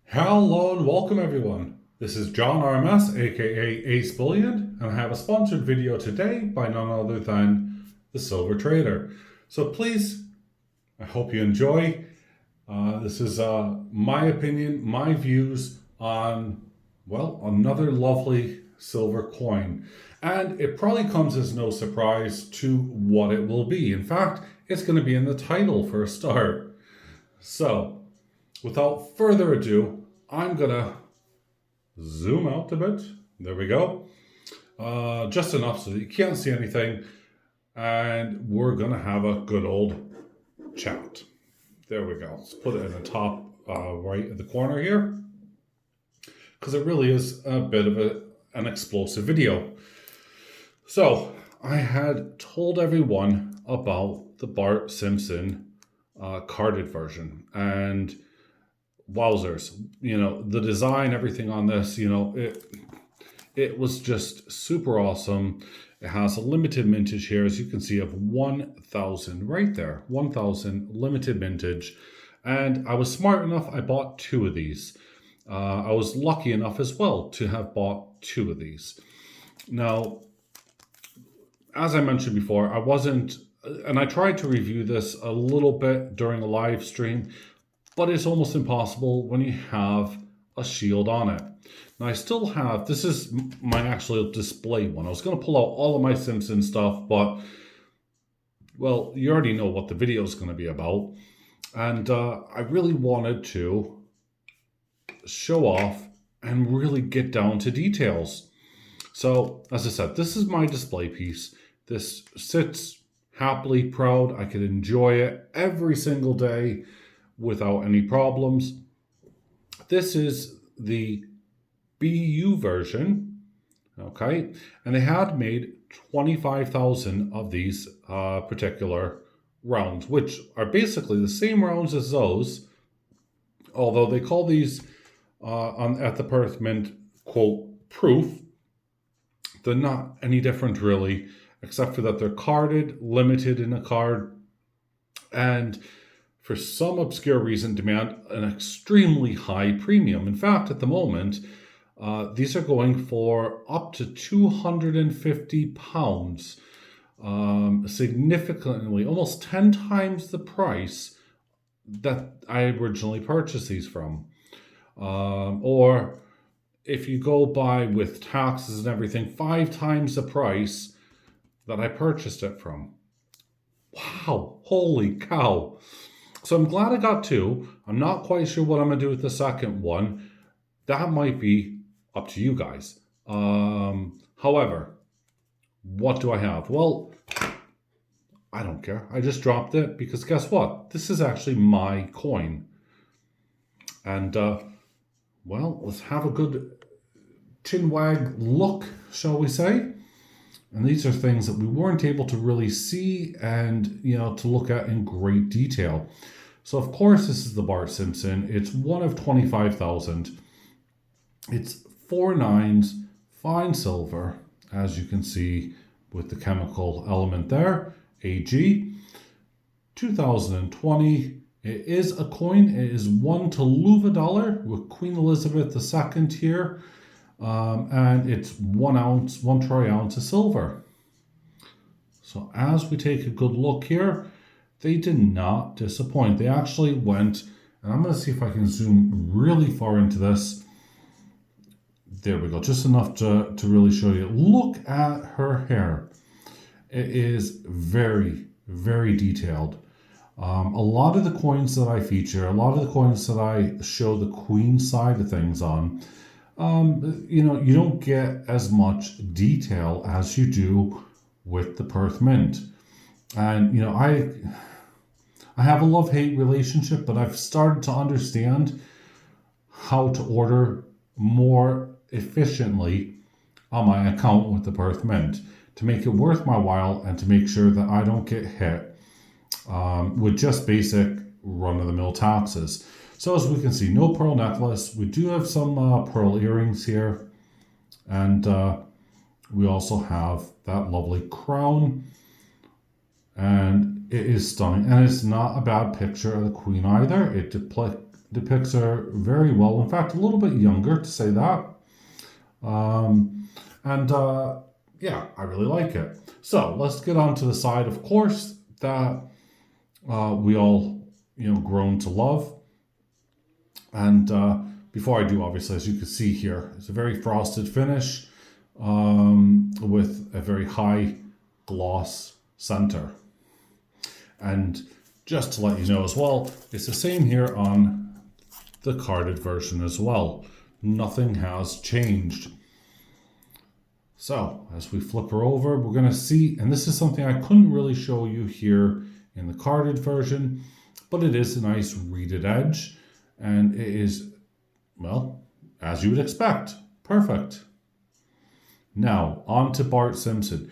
Hello and welcome everyone. This is John RMS, aka AceBullion, and I have a sponsored video today by none other than the Silver Trader. So please, I hope you enjoy. This is my opinion, my views on, well, another lovely silver coin. And it probably comes as no surprise to what it will be. In fact, it's going to be in the title for a start. So, without further ado, I'm gonna zoom out a bit. There we go. Just enough so that you can't see anything. And we're gonna have a good old chat. There we go. Let's put it in the top right of the corner here, because it really is a bit of an explosive video. So, I had told everyone about the Bart Simpson carded version, and wowzers, the design, everything on this, it was just super awesome. It has a limited mintage here, as you can see, of 1,000 right there, 1,000 limited mintage. And I was smart enough, I bought two of these. I was lucky enough as well to have bought two of these. Now, as I mentioned before, I wasn't, and I tried to review this a little bit during a live stream, but it's almost impossible when you have a shield on it. Now I still have, this is my actual display one. I was going to pull out all of my Simpsons stuff, but, well, you already know what the video is going to be about. And I really wanted to show off and really get down to details. So, as I said, this is my display piece. This sits happily proud. I could enjoy it every single day without any problems. This is the BU version, okay? And they had made 25,000 of these particular rounds, which are basically the same rounds as those, although they call these at the Perth Mint, quote, proof. They're not any different really, except for that they're carded, limited in a card, and for some obscure reason demand an extremely high premium. In fact, at the moment, these are going for up to £250, significantly, almost 10 times the price that I originally purchased these from. Or if you go by with taxes and everything, 5 times the price that I purchased it from. Wow, holy cow. So I'm glad I got two. I'm not quite sure what I'm going to do with the second one. That might be up to you guys. However, what do I have? Well, I don't care. I just dropped it because guess what? This is actually my coin. And, well, let's have a good chinwag look, shall we say? And these are things that we weren't able to really see and, to look at in great detail. So, of course, this is the Bart Simpson. It's one of 25,000. It's 4 nines, fine silver, as you can see with the chemical element there, AG. 2020. It is a coin. It is one Toluva dollar with Queen Elizabeth II here. And it's 1 ounce, 1 troy ounce of silver. So as we take a good look here, they did not disappoint. They actually went, and I'm going to see if I can zoom really far into this. There we go, just enough to really show you. Look at her hair. It is very, very detailed. A lot of the coins that I feature, a lot of the coins that I show the Queen side of things on, you don't get as much detail as you do with the Perth Mint. And, I have a love-hate relationship, but I've started to understand how to order more efficiently on my account with the Perth Mint to make it worth my while and to make sure that I don't get hit with just basic run-of-the-mill taxes. So as we can see, no pearl necklace. We do have some pearl earrings here. And we also have that lovely crown. And it is stunning. And it's not a bad picture of the Queen either. It depicts her very well. In fact, a little bit younger, to say that. And yeah, I really like it. So let's get on to the side, of course, that we all, grown to love. And before I do, obviously, as you can see here, it's a very frosted finish with a very high gloss center. And just to let you know as well, it's the same here on the carded version as well. Nothing has changed. So as we flip her over, we're going to see, and this is something I couldn't really show you here in the carded version, but it is a nice reeded edge, and it is, well, as you would expect, perfect. Now, on to Bart Simpson.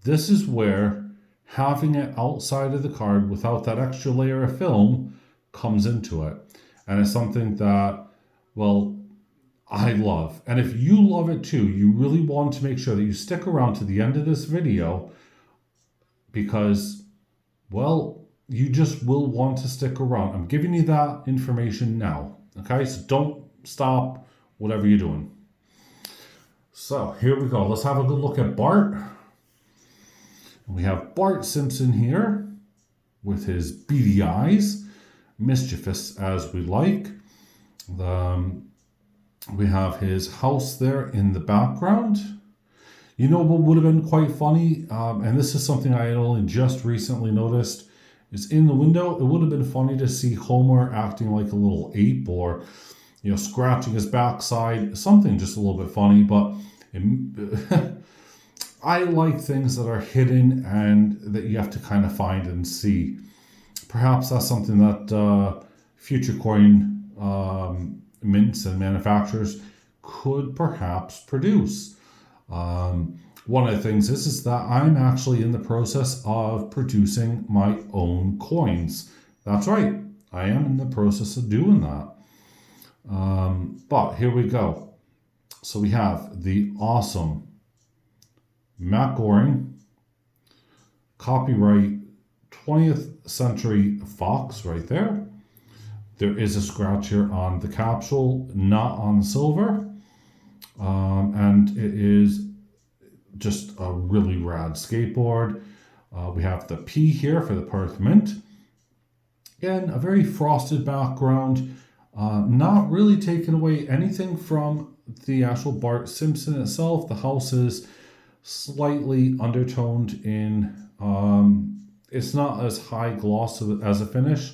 This is where having it outside of the card without that extra layer of film comes into it. And it's something that, well, I love. And if you love it too, you really want to make sure that you stick around to the end of this video because, well, you just will want to stick around. I'm giving you that information now. Okay, so don't stop whatever you're doing. So here we go. Let's have a good look at Bart. We have Bart Simpson here with his beady eyes, mischievous as we like. We have his house there in the background. You know what would have been quite funny, and this is something I had only just recently noticed, is in the window, it would have been funny to see Homer acting like a little ape or, scratching his backside, something just a little bit funny, but I like things that are hidden and that you have to kind of find and see. Perhaps that's something that future coin mints and manufacturers could perhaps produce. One of the things is that I'm actually in the process of producing my own coins. That's right, I am in the process of doing that. But here we go. So we have the awesome Matt Goring, copyright 20th Century Fox right there. There is a scratch here on the capsule, not on the silver. And it is just a really rad skateboard. We have the P here for the Perth Mint. Again, a very frosted background. Not really taking away anything from the actual Bart Simpson itself. The house is slightly undertoned in, it's not as high gloss as a finish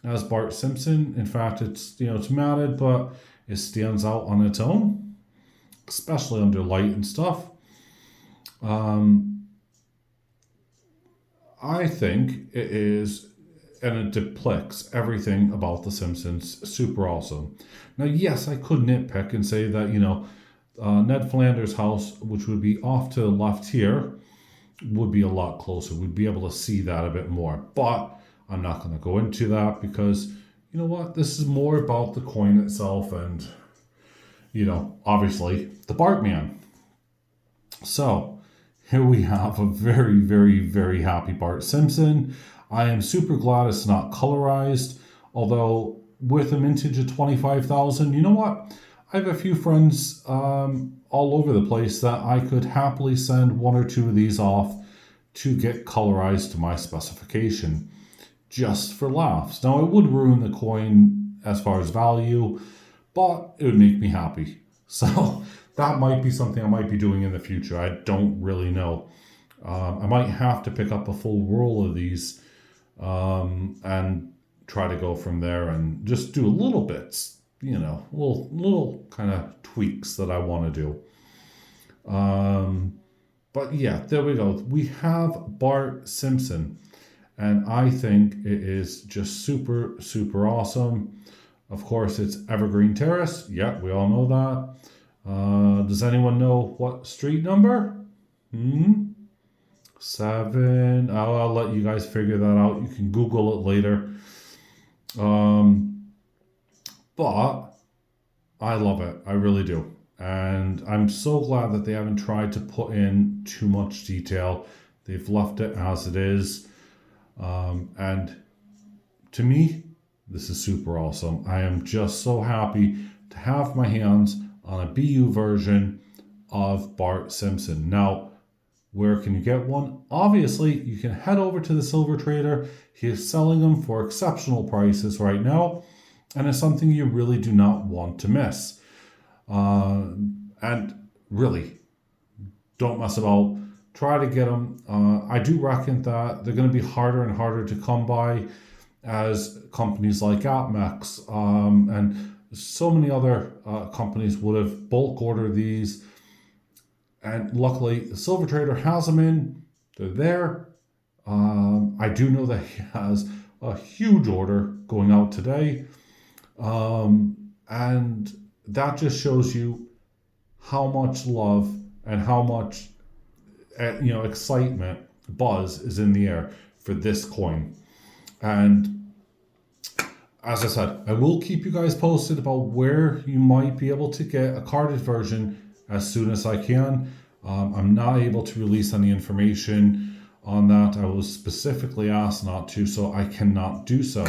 as Bart Simpson. In fact, it's matted, but it stands out on its own, especially under light and stuff. I think it is, and it depicts everything about The Simpsons super awesome. Now, yes, I could nitpick and say that, Ned Flanders' house, which would be off to the left here, would be a lot closer. We'd be able to see that a bit more. But I'm not going to go into that because, you know what? This is more about the coin itself and, obviously, the Bartman. So, here we have a very, very, very happy Bart Simpson. I am super glad it's not colorized, although with a mintage of 25,000, you know what? I have a few friends all over the place that I could happily send one or two of these off to get colorized to my specification, just for laughs. Now, it would ruin the coin as far as value, but it would make me happy. So that might be something I might be doing in the future. I don't really know. I might have to pick up a full roll of these and try to go from there and just do little bits, little kind of tweaks that I want to do. But yeah, there we go. We have Bart Simpson, and I think it is just super, super awesome. Of course, it's Evergreen Terrace. Yeah, we all know that. Does anyone know what street number? 7. I'll let you guys figure that out. You can Google it later. But I love it. I really do. And I'm so glad that they haven't tried to put in too much detail. They've left it as it is. And to me, This is super awesome. I am just so happy to have my hands on a BU version of Bart Simpson. Now, where can you get one? Obviously, you can head over to the Silver Trader. He is selling them for exceptional prices right now, and it's something you really do not want to miss. And really, don't mess about. Try to get them. I do reckon that they're going to be harder and harder to come by as companies like AppMex and so many other companies would have bulk ordered these. And luckily, the Silver Trader has them in. They're there. I do know that he has a huge order going out today. And that just shows you how much love and how much excitement, buzz is in the air for this coin. And as I said, I will keep you guys posted about where you might be able to get a carded version as soon as I can. I'm not able to release any information on that. I was specifically asked not to, so I cannot do so.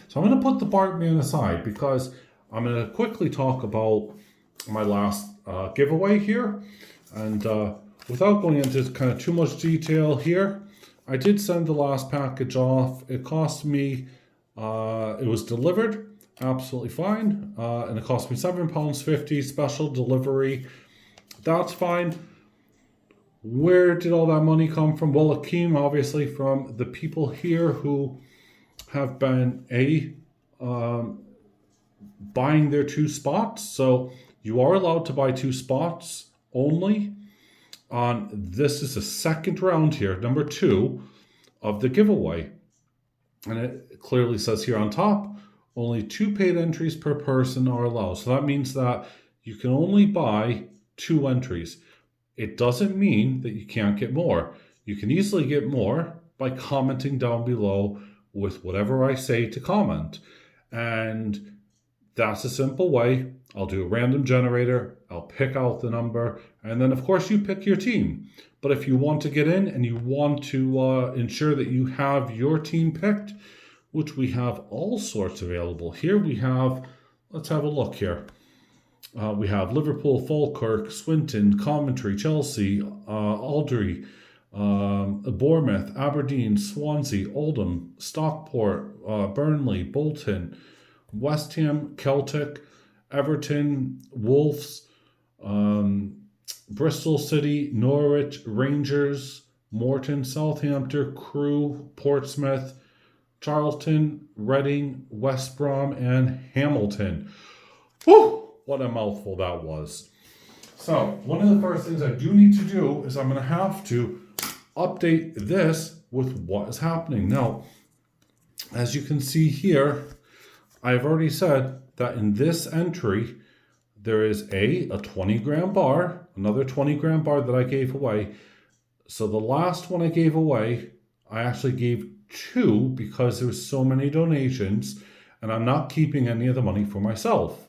So I'm going to put the Bartman aside because I'm going to quickly talk about my last giveaway here. And without going into kind of too much detail here, I did send the last package off. It cost me, it was delivered absolutely fine, and it cost me £7.50 special delivery. That's fine. Where did all that money come from? Well, it came obviously from the people here who have been buying their 2 spots. So you are allowed to buy 2 spots only. This is the second round here, number 2 of the giveaway. And it clearly says here on top, only 2 paid entries per person are allowed. So that means that you can only buy 2 entries. It doesn't mean that you can't get more. You can easily get more by commenting down below with whatever I say to comment. And that's a simple way. I'll do a random generator. I'll pick out the number. And then, of course, you pick your team. But if you want to get in and you want to ensure that you have your team picked, which we have all sorts available. Here we have, let's have a look here. We have Liverpool, Falkirk, Swinton, Coventry, Chelsea, Aldery, Bournemouth, Aberdeen, Swansea, Oldham, Stockport, Burnley, Bolton, West Ham, Celtic, Everton, Wolves, Bristol City, Norwich, Rangers, Morton, Southampton, Crewe, Portsmouth, Charlton, Reading, West Brom, and Hamilton. Whew! What a mouthful that was. So, one of the first things I do need to do is I'm going to have to update this with what is happening. Now, as you can see here, I've already said that in this entry, there is a 20 gram bar, another 20 gram bar that I gave away. So the last one I gave away, I actually gave 2 because there was so many donations and I'm not keeping any of the money for myself.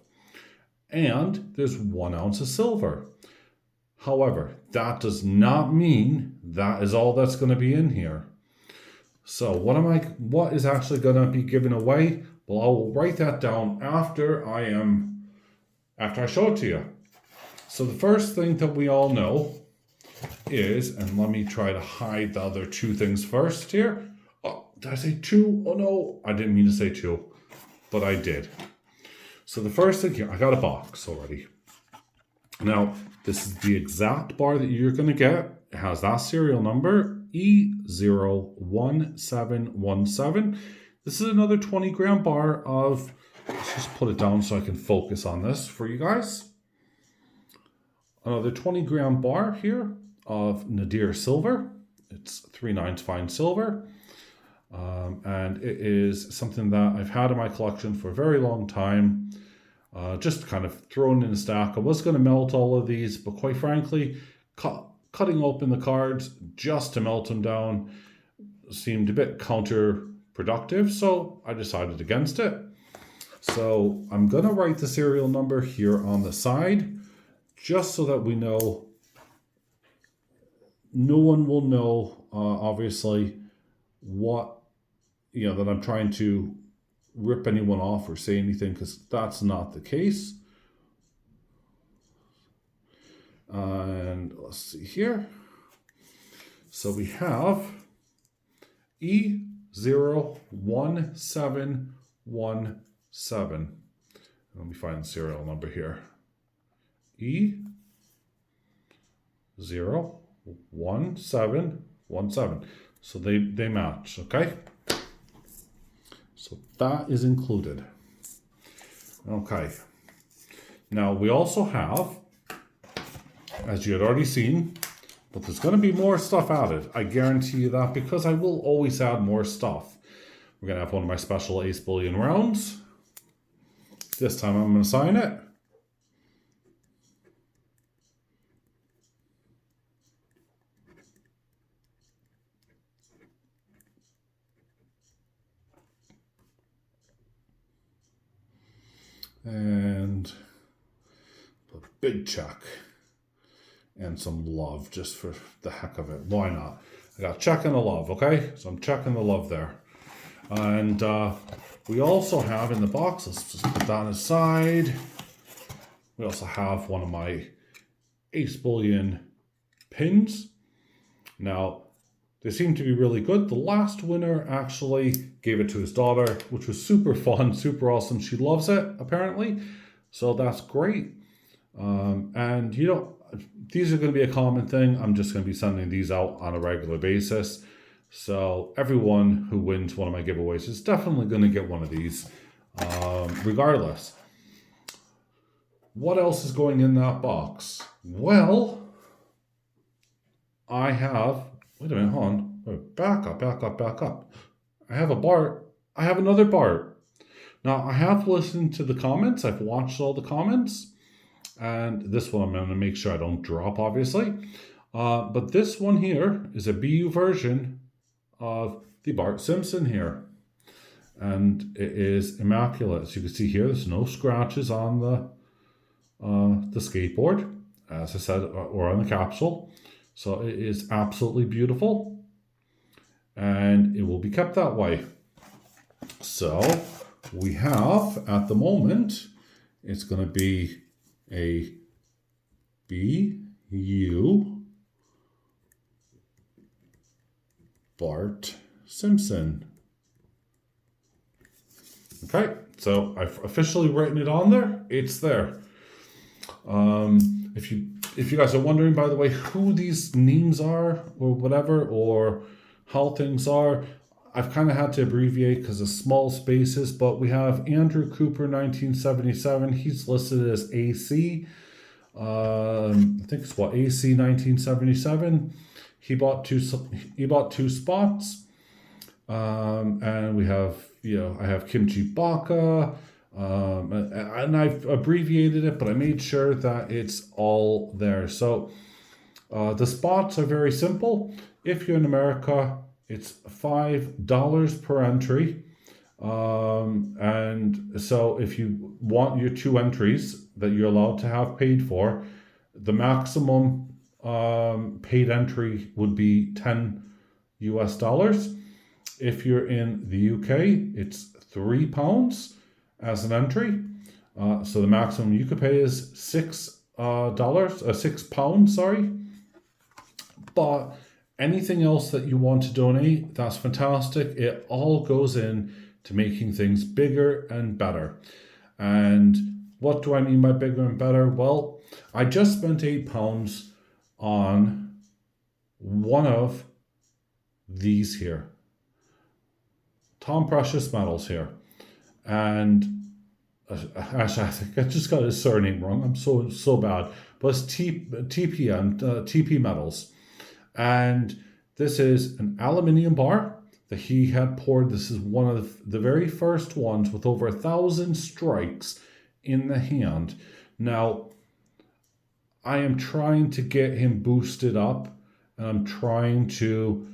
And there's 1 ounce of silver. However, that does not mean that is all that's going to be in here. So what is actually going to be given away? Well, I will write that down after I show it to you. So the first thing that we all know is, and let me try to hide the other 2 things first here. Oh, did I say 2? Oh no, I didn't mean to say 2, but I did. So the first thing here, I got a box already. Now, this is the exact bar that you're going to get. It has that serial number, E01717. This is another 20 gram bar of, let's just put it down so I can focus on this for you guys. Another 20 gram bar here of Nadir silver. It's 3/9 fine silver. And it is something that I've had in my collection for a very long time. Just kind of thrown in a stack. I was going to melt all of these, but quite frankly, cutting open the cards just to melt them down seemed a bit counterproductive, so I decided against it. So I'm going to write the serial number here on the side, just so that we know. No one will know, obviously, what, that I'm trying to rip anyone off or say anything, because that's not the case. And let's see here. So we have E01717. Let me find the serial number here. E01717. So they match, okay? So that is included. Okay. Now we also have, as you had already seen, but there's going to be more stuff added. I guarantee you that, because I will always add more stuff. We're going to have one of my special AceBullion rounds. This time I'm going to sign it. And a big check. And some love, just for the heck of it. Why not? I got a check and a love, okay? So I'm checking the love there. And we also have in the box, let's just put that aside. We also have one of my AceBullion pins. Now, they seem to be really good. The last winner actually gave it to his daughter, which was super fun, super awesome. She loves it, apparently. So that's great. And, you know, these are going to be a common thing. I'm just going to be sending these out on a regular basis. So everyone who wins one of my giveaways is definitely going to get one of these, regardless. What else is going in that box? Well, I have... Wait a minute, hold on. Back up. I have a Bart. I have another Bart. Now, I have listened to the comments. I've watched all the comments. And this one I'm going to make sure I don't drop, obviously. But this one here is a BU version of the Bart Simpson here. And it is immaculate. As you can see here, there's no scratches on the skateboard, as I said, or on the capsule. So it is absolutely beautiful. And it will be kept that way. So we have, at the moment, it's going to be a BU Bart Simpson. Okay, so I've officially written it on there. It's there. If you guys are wondering, by the way, who these names are or whatever, or how things are, I've kind of had to abbreviate because of small spaces, but we have Andrew Cooper 1977. He's listed as AC. I think it's what, AC 1977. He bought two spots. And we have, you know, I have Kimchi Baka. And I've abbreviated it, but I made sure that it's all there. So the spots are very simple. If you're in America, it's $5 per entry. And so if you want your 2 entries that you're allowed to have paid for, the maximum paid entry would be $10 US. If you're in the UK, it's £3 as an entry. So the maximum you could pay is £6, sorry. But anything else that you want to donate, that's fantastic. It all goes in to making things bigger and better. And what do I mean by bigger and better? Well, I just spent £8 on one of these here. Tom Precious Metals here. And actually, I think I just got his surname wrong. I'm so bad. But it's TP Metals. And this is an aluminium bar that he had poured. This is one of the very first ones with over 1,000 strikes in the hand. Now, I am trying to get him boosted up. And I'm trying to,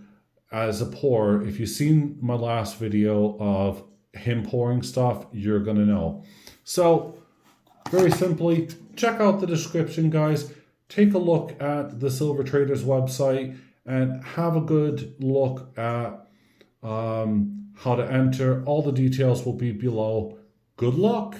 as a pourer, if you've seen my last video of him pouring stuff, you're going to know. So, very simply, check out the description, guys. Take a look at the Silver Traders website and have a good look at how to enter. All the details will be below. Good luck!